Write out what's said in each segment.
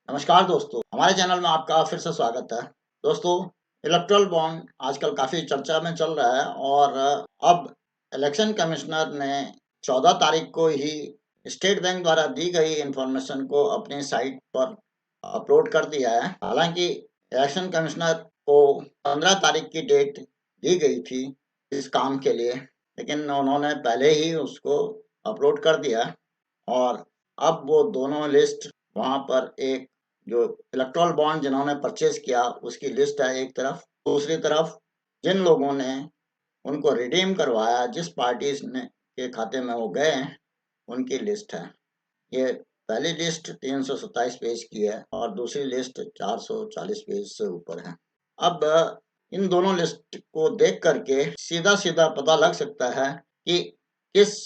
नमस्कार दोस्तों, हमारे चैनल में आपका फिर से स्वागत है। दोस्तों, इलेक्टोरल बॉन्ड आजकल काफ़ी चर्चा में चल रहा है और अब इलेक्शन कमिश्नर ने 14 तारीख को ही स्टेट बैंक द्वारा दी गई इन्फॉर्मेशन को अपनी साइट पर अपलोड कर दिया है। हालांकि इलेक्शन कमिश्नर को 15 तारीख की डेट दी गई थी इस काम के लिए, लेकिन उन्होंने पहले ही उसको अपलोड कर दिया और अब वो दोनों लिस्ट वहाँ पर एक जो इलेक्टोरल बॉन्ड जिन्होंने परचेज किया उसकी लिस्ट है एक तरफ, दूसरी तरफ जिन लोगों ने उनको रिडीम करवाया, जिस पार्टी ने के खाते में वो गए हैं, उनकी लिस्ट है। ये पहली लिस्ट 327 पेज की है और दूसरी लिस्ट 440 पेज से ऊपर है। अब इन दोनों लिस्ट को देख करके सीधा सीधा पता लग सकता है कि किस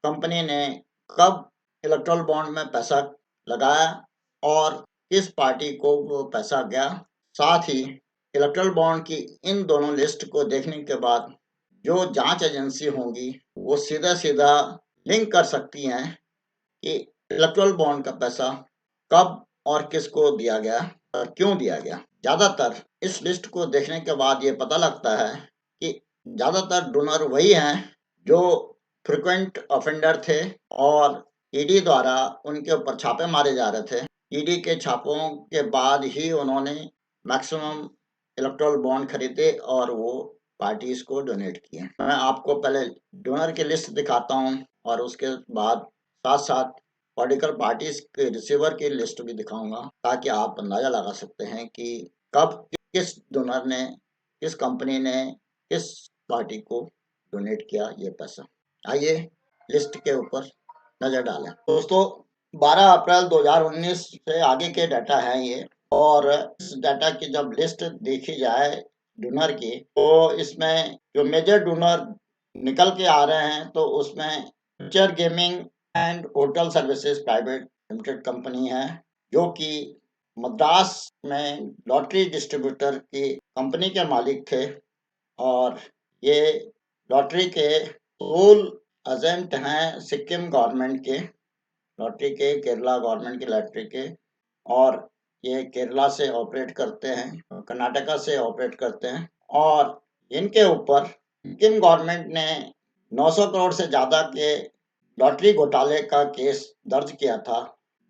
कंपनी ने कब इलेक्टोरल बॉन्ड में पैसा लगाया और किस पार्टी को वो पैसा गया। साथ ही इलेक्टोरल बॉन्ड की इन दोनों लिस्ट को देखने के बाद जो जांच एजेंसी होंगी वो सीधा सीधा लिंक कर सकती हैं कि इलेक्टोरल बॉन्ड का पैसा कब और किसको दिया गया और क्यों दिया गया। ज्यादातर इस लिस्ट को देखने के बाद ये पता लगता है कि ज्यादातर डोनर वही हैं जो फ्रिक्वेंट ऑफेंडर थे और ईडी द्वारा उनके ऊपर छापे मारे जा रहे थे। ईडी के छापों के बाद ही उन्होंने मैक्सिमम इलेक्टोरल बॉन्ड खरीदे और वो पार्टीज को डोनेट किए। मैं आपको पहले डोनर की लिस्ट दिखाता हूँ और उसके बाद साथ साथ पॉलिटिकल पार्टीज के रिसीवर की लिस्ट भी दिखाऊंगा ताकि आप अंदाजा लगा सकते हैं कि कब किस डोनर ने, किस कंपनी ने, किस पार्टी को डोनेट किया ये पैसा। आइए लिस्ट के ऊपर नजर डालें। दोस्तों, 12 अप्रैल 2019 से आगे के डाटा है ये, और इस डाटा की जब लिस्ट देखी जाए डोनर की तो इसमें जो मेजर डोनर निकल के आ रहे हैं तो उसमें future gaming and hotel services private limited company है, जो कि मद्रास में लॉटरी डिस्ट्रीब्यूटर की कंपनी के मालिक थे और ये लॉटरी के सोल एजेंट हैं सिक्किम गवर्नमेंट के लॉटरी के, केरला गवर्नमेंट की लॉटरी के, और ये केरला से ऑपरेट करते हैं, कर्नाटका से ऑपरेट करते हैं और इनके ऊपर सिक्किम गवर्नमेंट ने 900 करोड़ से ज़्यादा के लॉटरी घोटाले का केस दर्ज किया था,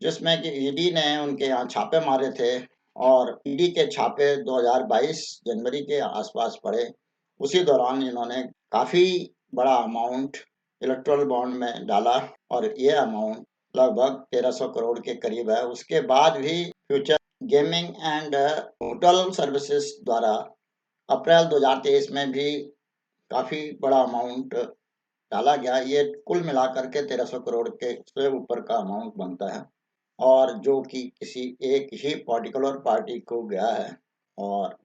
जिसमें कि ईडी ने उनके यहाँ छापे मारे थे और ईडी के छापे 2022 जनवरी के आसपास पड़े। उसी दौरान इन्होंने काफ़ी बड़ा अमाउंट इलेक्टोरल बॉन्ड में डाला और ये अमाउंट लगभग 1300 करोड़ के करीब है। उसके बाद भी future gaming and hotel services द्वारा अप्रैल 2023 में भी काफ़ी बड़ा अमाउंट डाला गया। ये कुल मिलाकर के 1300 करोड़ के से ऊपर का अमाउंट बनता है और जो कि किसी एक ही पर्टिकुलर पार्टी को गया है। और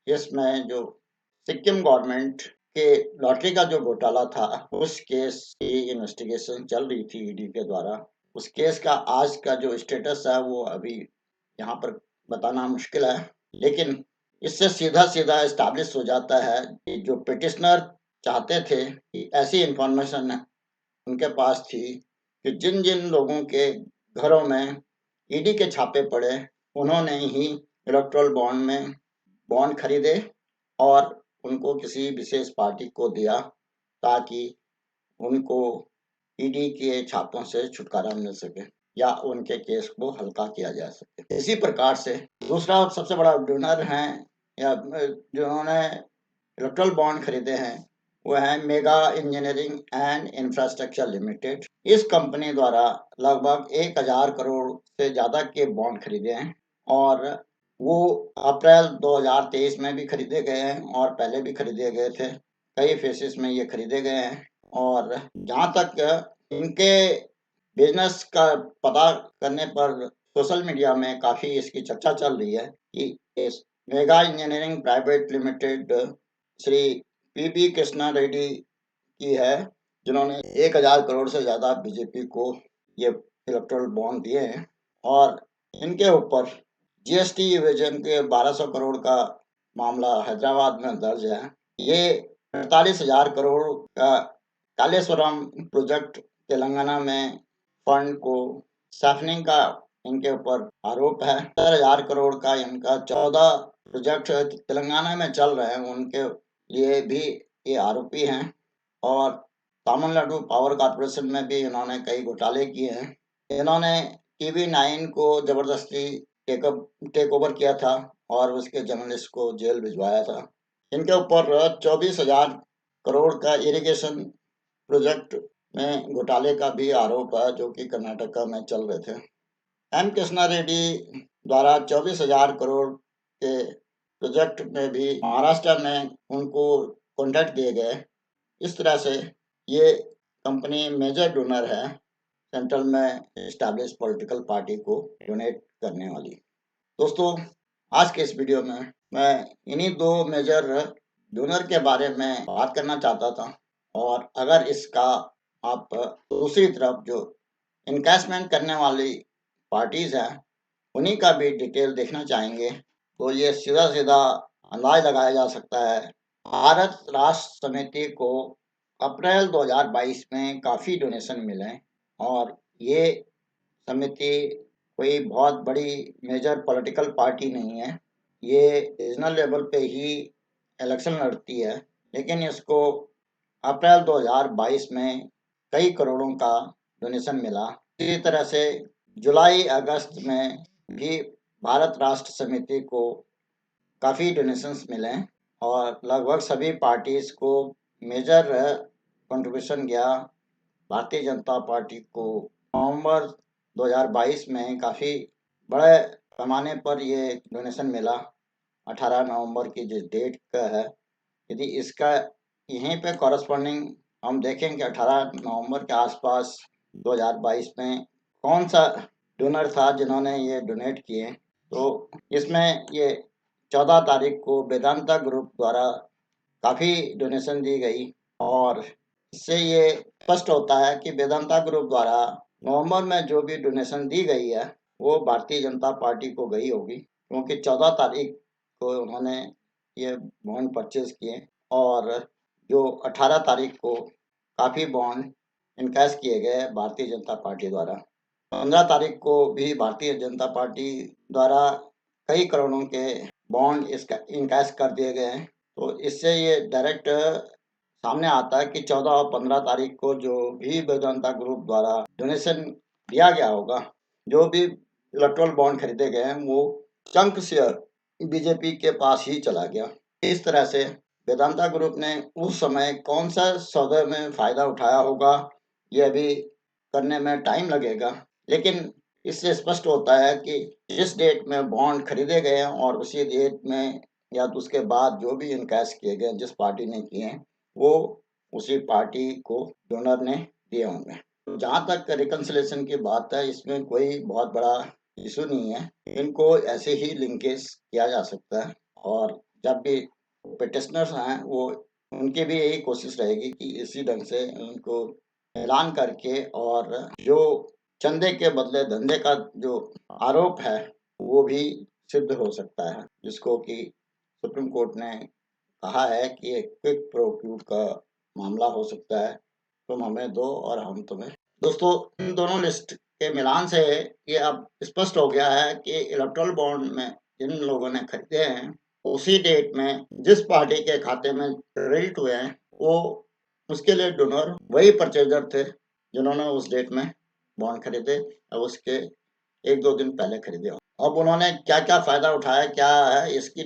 इसमें जो सिक्किम गवर्नमेंट के लॉटरी का जो घोटाला था उस केस की इन्वेस्टिगेशन चल रही थी ईडी के द्वारा। उस केस का आज का जो स्टेटस है वो अभी यहाँ पर बताना मुश्किल है, लेकिन इससे सीधा सीधा एस्टैब्लिश हो जाता है कि जो पिटिशनर चाहते थे कि ऐसी इंफॉर्मेशन उनके पास थी कि जिन जिन लोगों के घरों में ईडी के छापे पड़े उन्होंने ही इलेक्टोरल बॉन्ड में बॉन्ड खरीदे और उनको किसी विशेष पार्टी को दिया ताकि उनको ईडी के छापों से छुटकारा मिल सके या उनके केस को हल्का किया जा सके। इसी प्रकार से दूसरा सबसे बड़ा डोनर है या जिन्होंने इलेक्ट्रल बॉन्ड खरीदे हैं वो है mega engineering and infrastructure limited. इस कंपनी द्वारा लगभग 1000 करोड़ से ज़्यादा के बॉन्ड खरीदे हैं और वो अप्रैल 2023 में भी खरीदे गए हैं और पहले भी खरीदे गए थे। कई फेसेस में ये खरीदे गए हैं और जहाँ तक इनके बिजनेस का पता करने पर सोशल मीडिया में काफ़ी इसकी चर्चा चल रही है कि इस mega engineering private limited Shri P Krishna Reddy की है, जिन्होंने 1000 करोड़ से ज़्यादा बीजेपी को ये इलेक्टोरल बॉन्ड दिए हैं और इनके ऊपर जीएसटी इवेजन के 1200 करोड़ का मामला हैदराबाद में दर्ज है। ये 48,000 करोड़ का कालेश्वरम प्रोजेक्ट तेलंगाना में फंड को सैफनिंग का इनके ऊपर आरोप है। 10,000 करोड़ का इनका 14 प्रोजेक्ट तेलंगाना में चल रहे हैं, उनके लिए भी ये आरोपी हैं। और तमिलनाडु पावर कॉर्पोरेशन में भी इन्होंने कई घोटाले किए हैं। इन्होंने टीवी9 को जबरदस्ती टेक ओवर किया था और उसके जर्नलिस्ट को जेल भिजवाया था। इनके ऊपर 24,000 करोड़ का इरिगेशन प्रोजेक्ट में घोटाले का भी आरोप है, जो कि कर्नाटका में चल रहे थे। एम कृष्णा रेड्डी द्वारा 24,000 करोड़ के प्रोजेक्ट में भी महाराष्ट्र में उनको कॉन्ट्रैक्ट दिए गए। इस तरह से ये कंपनी मेजर डोनर है सेंट्रल में एस्टैब्लिश पॉलिटिकल पार्टी को डोनेट करने वाली। दोस्तों, आज के इस वीडियो में मैं इन्हीं 2 मेजर डोनर के बारे में बात करना चाहता था, और अगर इसका आप दूसरी तरफ जो इनकैशमेंट करने वाली पार्टीज हैं उन्हीं का भी डिटेल देखना चाहेंगे, तो ये सीधा-सीधा अंदाज लगाया जा सकता है। भारत राष्ट्र समिति को अप्रैल 2022 में काफ़ी डोनेशन मिले, और ये समिति कोई बहुत बड़ी मेजर पॉलिटिकल पार्टी नहीं है। ये रीजनल लेवल पे ही इलेक्शन लड़ती है, लेकिन इसको अप्रैल 2022 में कई करोड़ों का डोनेशन मिला। इसी तरह से जुलाई अगस्त में भी भारत राष्ट्र समिति को काफ़ी डोनेशंस मिले, और लगभग सभी पार्टीज को मेजर कंट्रीब्यूशन गया। भारतीय जनता पार्टी को नवंबर 2022 में काफ़ी बड़े पैमाने पर ये डोनेशन मिला। 18 नवंबर की जिस डेट का है, यदि इसका यहीं पे कॉरस्पॉन्डिंग हम देखें कि 18 नवंबर के आसपास 2022 में कौन सा डोनर था जिन्होंने ये डोनेट किए, तो इसमें ये 14 तारीख को वेदांता ग्रुप द्वारा काफ़ी डोनेशन दी गई। और इससे ये स्पष्ट होता है कि वेदांता ग्रुप द्वारा नवंबर में जो भी डोनेशन दी गई है वो भारतीय जनता पार्टी को गई होगी, क्योंकि 14 तारीख को उन्होंने ये बॉन्ड परचेज किए, और जो 18 तारीख को काफ़ी बॉन्ड इनकैश किए गए भारतीय जनता पार्टी द्वारा। 15 तारीख को भी भारतीय जनता पार्टी द्वारा कई करोड़ों के बॉन्ड इसका इनकैश कर दिए गए हैं। तो इससे ये डायरेक्ट सामने आता है कि 14 और 15 तारीख को जो भी वेदांता ग्रुप द्वारा डोनेशन दिया गया होगा, जो भी इलेक्ट्रल बॉन्ड खरीदे गए हैं, वो चंक शेयर बीजेपी के पास ही चला गया। इस तरह से वेदांता ग्रुप ने उस समय कौन सा सौदे में फ़ायदा उठाया होगा, ये अभी करने में टाइम लगेगा, लेकिन इससे स्पष्ट होता है कि जिस डेट में बॉन्ड खरीदे गए हैं और उसी डेट में या तो उसके बाद जो भी इनकैश किए गए जिस पार्टी ने किए हैं, वो उसी पार्टी को डोनर ने दिए होंगे। जहाँ तक रिकन्सिलिएशन की बात है, इसमें कोई बहुत बड़ा इशू नहीं है। इनको ऐसे ही लिंकेज किया जा सकता है, और जब भी पिटिशनर्स हैं वो उनकी भी यही कोशिश रहेगी कि इसी ढंग से उनको ऐलान करके, और जो चंदे के बदले धंधे का जो आरोप है वो भी सिद्ध हो सकता है, जिसको कि सुप्रीम कोर्ट ने कहा है कि एक क्विक प्रोक्यूट का मामला हो सकता है, तुम हमें दो और हम तुम्हें। दोस्तों, इन दोनों लिस्ट के मिलान से ये अब स्पष्ट हो गया है कि इलेक्ट्रल बॉन्ड में जिन लोगों ने खरीदे हैं, उसी डेट में जिस पार्टी के खाते में क्रेडिट हुए हैं, वो उसके लिए डोनर वही परचेजर थे जिन्होंने उस डेट में बॉन्ड खरीदे, अब उसके 1-2 दिन पहले खरीदे। अब उन्होंने क्या-क्या फ़ायदा उठाया, क्या है इसकी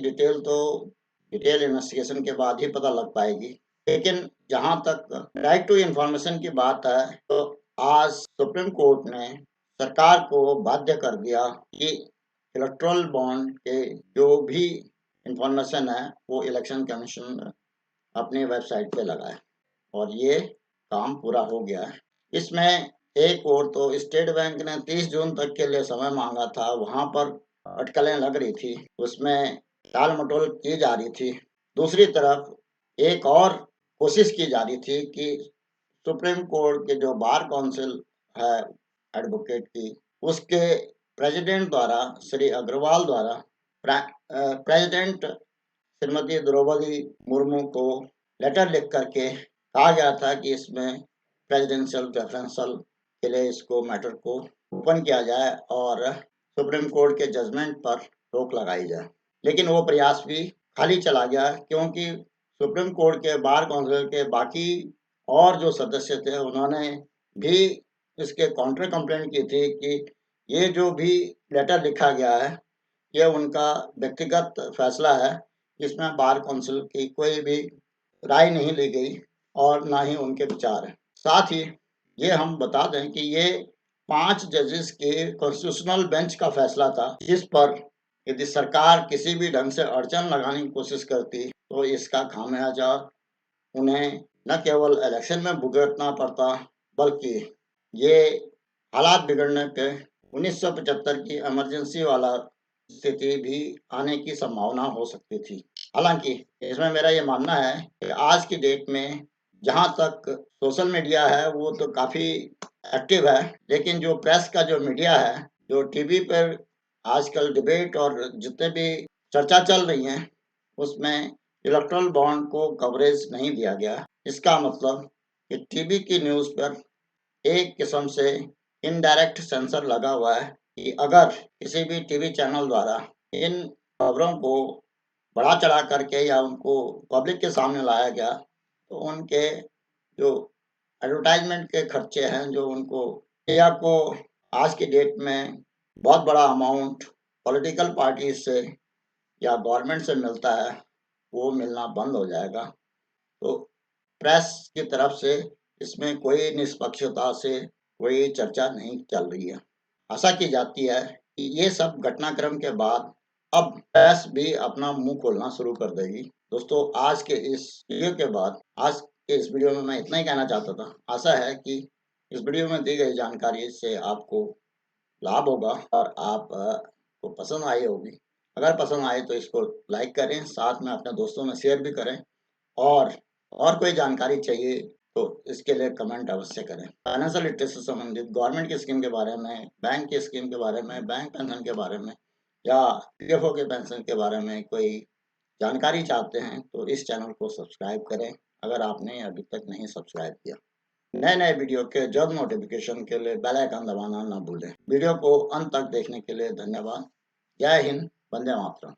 डिटेल इन्वेस्टिगेशन के बाद ही पता लग पाएगी। लेकिन जहाँ तक राइट टू इन्फॉर्मेशन की बात है, तो आज सुप्रीम कोर्ट ने सरकार को बाध्य कर दिया कि इलेक्टोरल बॉन्ड के जो भी इन्फॉर्मेशन है वो इलेक्शन कमीशन अपनी वेबसाइट पे लगाए, और ये काम पूरा हो गया है। इसमें एक और तो स्टेट बैंक ने 30 जून तक के लिए समय मांगा था, वहाँ पर अटकलें लग रही थी, उसमें टाल-मटोल की जा रही थी। दूसरी तरफ एक और कोशिश की जा रही थी कि सुप्रीम कोर्ट के जो बार काउंसिल है एडवोकेट की, उसके प्रेसिडेंट द्वारा श्री अग्रवाल द्वारा प्रेसिडेंट श्रीमती द्रौपदी मुर्मू को लेटर लिख करके कहा गया था कि इसमें प्रेसिडेंशियल रेफरेंसल के लिए इसको मैटर को ओपन किया जाए, और सुप्रीम कोर्ट के जजमेंट पर रोक लगाई जाए, लेकिन वो प्रयास भी खाली चला गया, क्योंकि सुप्रीम कोर्ट के बार काउंसिल के बाकी और जो सदस्य थे उन्होंने भी इसके काउंटर कंप्लेंट की थी कि ये जो भी लेटर लिखा गया है ये उनका व्यक्तिगत फैसला है, इसमें बार काउंसिल की कोई भी राय नहीं ली गई और ना ही उनके विचार हैं। साथ ही ये हम बता दें कि ये 5 जजेस के कॉन्स्टिट्यूशनल बेंच का फैसला था, जिस पर यदि सरकार किसी भी ढंग से अड़चन लगाने की कोशिश करती तो इसका खामियाजा उन्हें न केवल इलेक्शन में भुगतना पड़ता, बल्कि ये हालात बिगड़ने पे 1975 की इमरजेंसी वाला स्थिति भी आने की संभावना हो सकती थी। हालांकि इसमें मेरा ये मानना है कि आज की डेट में जहां तक सोशल मीडिया है वो तो काफ़ी एक्टिव है, लेकिन जो प्रेस का जो मीडिया है, जो टीवी पर आजकल डिबेट और जितने भी चर्चा चल रही हैं, उसमें इलेक्टोरल बॉन्ड को कवरेज नहीं दिया गया। इसका मतलब कि टीवी की न्यूज़ पर एक किस्म से इनडायरेक्ट सेंसर लगा हुआ है कि अगर किसी भी टीवी चैनल द्वारा इन खबरों को बढ़ा चढ़ा करके या उनको पब्लिक के सामने लाया गया तो उनके जो एडवर्टाइजमेंट के खर्चे हैं, जो उनको या को आज की डेट में बहुत बड़ा अमाउंट पॉलिटिकल पार्टी से या गवर्नमेंट से मिलता है, वो मिलना बंद हो जाएगा। तो प्रेस की तरफ से इसमें कोई निष्पक्षता से कोई चर्चा नहीं चल रही है। आशा की जाती है कि ये सब घटनाक्रम के बाद अब प्रेस भी अपना मुंह खोलना शुरू कर देगी। दोस्तों, आज के इस वीडियो के बाद आज के इस वीडियो में मैं इतना ही कहना चाहता था। आशा है कि इस वीडियो में दी गई जानकारी से आपको लाभ होगा और आप को पसंद आई होगी। अगर पसंद आए तो इसको लाइक करें, साथ में अपने दोस्तों में शेयर भी करें और कोई जानकारी चाहिए तो इसके लिए कमेंट अवश्य करें। फाइनेंशियल लिटरेसी से संबंधित गवर्नमेंट की स्कीम के बारे में, बैंक की स्कीम के बारे में, बैंक पेंशन के बारे में या पीएफओ के पेंशन के बारे में कोई जानकारी चाहते हैं तो इस चैनल को सब्सक्राइब करें, अगर आपने अभी तक नहीं सब्सक्राइब किया। नए नए वीडियो के जल्द नोटिफिकेशन के लिए बेल आइकन दबाना न भूलें। वीडियो को अंत तक देखने के लिए धन्यवाद। जय हिंद, वंदे मातरम।